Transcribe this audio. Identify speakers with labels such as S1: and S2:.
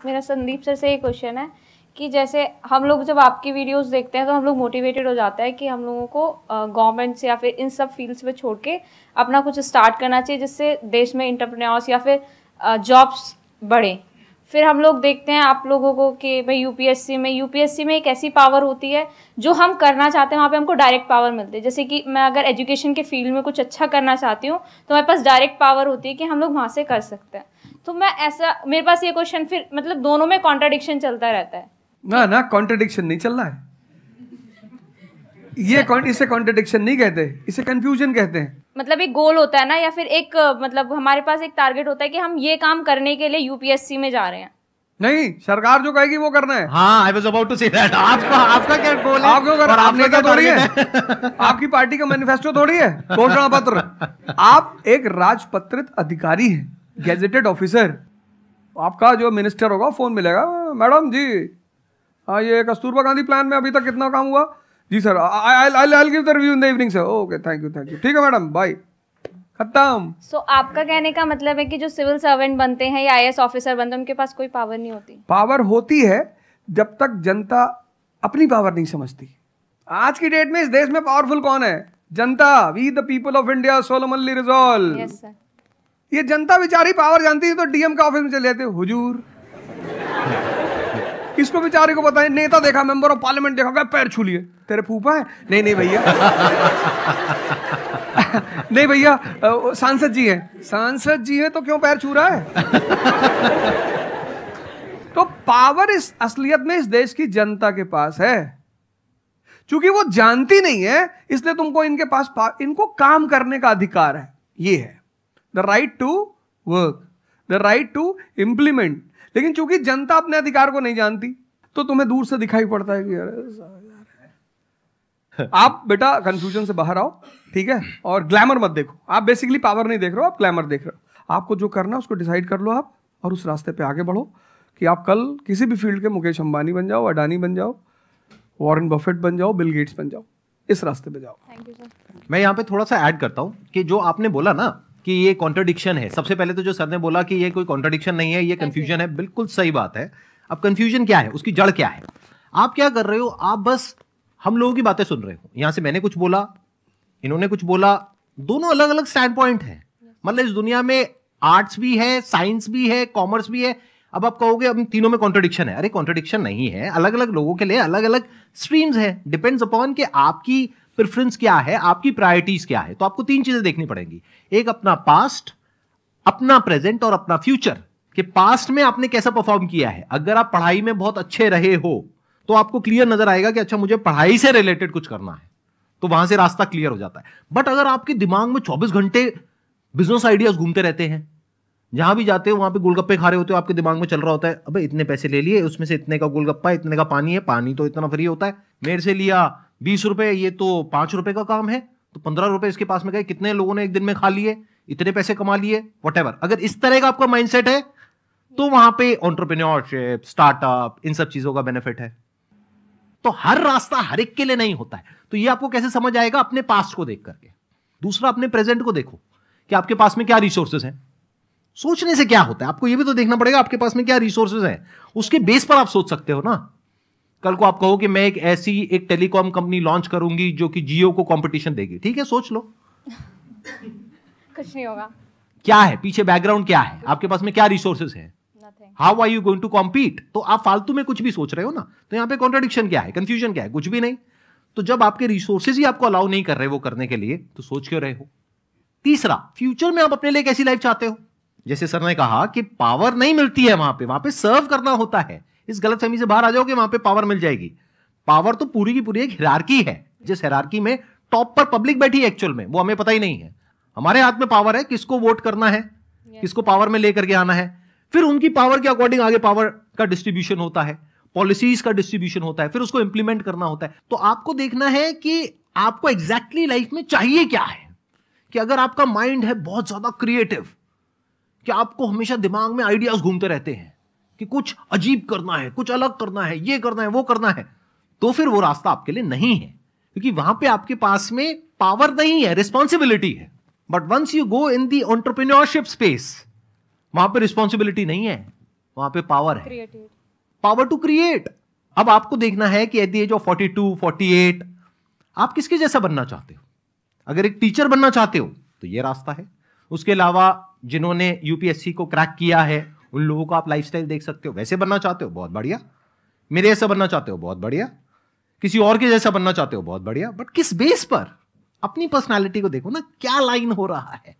S1: मेरा संदीप सर से ये क्वेश्चन है कि जैसे हम लोग जब आपकी वीडियोस देखते हैं तो हम लोग मोटिवेटेड हो जाता है कि हम लोगों को गवर्नमेंट से या फिर इन सब फील्ड्स में छोड़ के अपना कुछ स्टार्ट करना चाहिए जिससे देश में एंटरप्रेन्योर्स या फिर जॉब्स बढ़े। फिर हम लोग देखते हैं आप लोगों को कि भाई यूपीएससी में एक ऐसी पावर होती है जो हम करना चाहते हैं वहाँ पे हमको डायरेक्ट पावर मिलती है। जैसे कि मैं अगर एजुकेशन के फील्ड में कुछ अच्छा करना चाहती हूँ तो मेरे पास डायरेक्ट पावर होती है कि हम लोग वहाँ से कर सकते हैं। तो मैं ऐसा मेरे पास ये क्वेश्चन फिर मतलब दोनों में कॉन्ट्राडिक्शन चलता रहता है।
S2: ना कॉन्ट्राडिक्शन नहीं चल रहा है ये इसे कॉन्ट्राडिक्शन नहीं कहते, इसे कंफ्यूजन कहते हैं।
S1: मतलब एक गोल होता है ना या फिर एक मतलब हमारे पास एक टारगेट होता है कि हम ये काम करने के लिए यूपीएससी में जा रहे हैं।
S2: नहीं, सरकार जो कहेगी वो करना है।
S3: हाँ, I was about to say that. आपका क्या गोल है?
S2: आप क्यों कर, आप नेता थोड़ी है आपकी पार्टी का मैनिफेस्टो थोड़ी है, घोषणा पत्र। आप एक राजपत्रित अधिकारी हैं, गैजेटेड ऑफिसर। आपका जो मिनिस्टर होगा फोन मिलेगा, मैडम जी हाँ ये कस्तूरबा गांधी प्लान में अभी तक कितना काम हुआ जी sir, I give the review in the evening sir. Okay thank you ठीक है मैडम बाय, खत्म।
S1: सो आपका कहने का मतलब है कि जो सिविल सर्वेंट बनते हैं या आईएएस ऑफिसर बनते हैं उनके पास कोई पावर नहीं होती? पावर
S2: होती है जब तक जनता अपनी पावर नहीं समझती। आज की डेट में इस देश में पावरफुल कौन है? जनता। We the people of India solemnly resolve.
S1: Yes sir.
S2: ये जनता बेचारी पावर जानती है तो डीएम का ऑफिस में चले जाते हुजूर। इसको बेचारे को पता है, नेता देखा, मेंबर ऑफ पार्लियामेंट देखा, क्या पैर छू लिए, तेरे फूफा है? नहीं भैया नहीं भैया सांसद जी हैं। सांसद जी हैं तो क्यों पैर छू रहा है? तो पावर इस असलियत में इस देश की जनता के पास है। क्योंकि वो जानती नहीं है इसलिए तुमको इनके पास इनको काम करने का अधिकार है। ये है the right to work, the right to implement. लेकिन चूंकि जनता अपने अधिकार को नहीं जानती तो तुम्हें दूर से दिखाई पड़ता है कि यार आप बेटा कंफ्यूजन से बाहर आओ, ठीक है? और ग्लैमर मत देखो। आप बेसिकली पावर नहीं देख रहे हो, आप ग्लैमर देख रहे हो। आपको जो करना है उसको डिसाइड कर लो आप, और उस रास्ते पे आगे बढ़ो कि आप कल किसी भी फील्ड के मुकेश अंबानी बन जाओ, अडानी बन जाओ, वॉरेन बफेट बन जाओ, बिल गेट्स बन जाओ। इस रास्ते पे जाओ।
S1: Thank you sir.
S3: मैं यहाँ पे थोड़ा सा ऐड करता हूँ कि जो आपने बोला ना कि ये कॉन्ट्रडिक्शन है, सबसे पहले तो जो सर ने बोला कि ये कोई कॉन्ट्रडिक्शन नहीं है, ये कंफ्यूजन है, बिल्कुल सही बात है। अब कंफ्यूजन क्या है, उसकी जड़ क्या है? आप क्या कर रहे हो, आप बस हम लोगों की बातें सुन रहे हो। यहां से मैंने कुछ बोला, इन्होंने कुछ बोला, दोनों अलग अलग स्टैंड पॉइंट है। मतलब इस दुनिया में आर्ट्स भी है, साइंस भी है, कॉमर्स भी है। अब आप कहोगे अब तीनों में कॉन्ट्रडिक्शन है। अरे कॉन्ट्रडिक्शन नहीं है, अलग अलग लोगों के लिए अलग अलग स्ट्रीम्स है। डिपेंड्स अपॉन कि आपकी प्रेफरेंस क्या है, आपकी प्रायोरिटीज क्या है। तो आपको तीन चीजें देखनी पड़ेंगी, एक अपना पास्ट, अपना प्रेजेंट और अपना फ्यूचर। कि पास्ट में आपने कैसा परफॉर्म किया है। अगर आप पढ़ाई में बहुत अच्छे रहे हो तो आपको क्लियर नजर आएगा कि अच्छा मुझे पढ़ाई से रिलेटेड कुछ करना है, तो वहां से रास्ता क्लियर हो जाता है। बट अगर आपके दिमाग में 24 घंटे बिजनेस आइडियाज घूमते रहते हैं, जहां भी जाते हो वहां पे गोलगप्पे खा रहे होते हो, आपके दिमाग में चल रहा होता है अबे इतने पैसे ले लिए, उसमें से इतने का गोलगप्पा, इतने का पानी है, पानी तो इतना फ्री होता है, मेरे से लिया 20 रुपए, ये तो 5 रुपए का काम है, तो 15 रुपए इसके पास में गए, कितने लोगों ने एक दिन में खा लिए, इतने पैसे कमा लिए, व्हाटएवर। अगर इस तरह का आपका माइंडसेट है तो वहां पे एंटरप्रेन्योरशिप, स्टार्टअप, इन सब चीजों का बेनिफिट है। तो हर रास्ता हर एक के लिए नहीं होता है। तो ये आपको कैसे समझ आएगा? अपने पास्ट को देख करके। दूसरा, अपने प्रेजेंट को देखो कि आपके पास में क्या रिसोर्सेज हैं। सोचने से क्या होता है, आपको ये भी तो देखना पड़ेगा आपके पास में क्या रिसोर्सेज हैं। उसके बेस पर आप सोच सकते हो ना। कल को आप कहो कि मैं एक टेलीकॉम कंपनी लॉन्च करूंगी जो कि जियो को कंपटीशन देगी, ठीक है, सोच लो।
S1: कुछ नहीं होगा।
S3: क्या है पीछे, बैकग्राउंड क्या है, आपके पास में क्या रिसोर्सेज है, how are you going to compete. तो आप फालतू में कुछ भी सोच रहे हो ना। तो यहां पे कॉन्ट्रडिक्शन क्या है, कंफ्यूजन क्या है? कुछ भी नहीं। तो जब आपके रिसोर्सेज ही आपको अलाउ नहीं कर रहे वो करने के लिए, तो सोच क्यों रहे हो? तीसरा, फ्यूचर में आप अपने लिए कैसी लाइफ चाहते हो? जैसे सर ने कहा कि पावर नहीं मिलती है वहां पे सर्व करना होता है। इस गलतफहमी से बाहर आ जाओगे, वहां पे पावर मिल जाएगी। पावर तो पूरी की पूरी एक हिरार्की है, जिस हिरार्की में टॉप पर पब्लिक बैठी है एक्चुअल में, वो हमें पता ही नहीं है। हमारे हाथ में पावर है, किसको वोट करना है, किसको पावर में लेकर के आना है। फिर उनकी पावर के अकॉर्डिंग आगे पावर का डिस्ट्रीब्यूशन होता है, पॉलिसीज का डिस्ट्रीब्यूशन होता है, फिर उसको इंप्लीमेंट करना होता है। तो आपको देखना है कि आपको एग्जैक्टली लाइफ में चाहिए क्या है। कि अगर आपका माइंड है बहुत ज्यादा क्रिएटिव, कि आपको हमेशा दिमाग में आइडियाज घूमते रहते हैं कि कुछ अजीब करना है, कुछ अलग करना है, ये करना है, वो करना है, तो फिर वो रास्ता आपके लिए नहीं है। क्योंकि वहां पे आपके पास में पावर नहीं है, रिस्पॉन्सिबिलिटी है। But once you go in the entrepreneurship space, वहां पे रिस्पॉन्सिबिलिटी नहीं है, वहां पे पावर है,
S1: क्रिएटिव,
S3: पावर टू क्रिएट। अब आपको देखना है कि एट द एज ऑफ 42, 48 आप किसके जैसा बनना चाहते हो। अगर एक टीचर बनना चाहते हो तो ये रास्ता है। उसके अलावा जिन्होंने यूपीएससी को क्रैक किया है उन लोगों को आप लाइफस्टाइल देख सकते हो। वैसे बनना चाहते हो, बहुत बढ़िया। मेरे जैसा बनना चाहते हो, बहुत बढ़िया। किसी और के जैसा बनना चाहते हो, बहुत बढ़िया। बट किस बेस पर? अपनी पर्सनालिटी को देखो ना, क्या लाइन हो रहा है।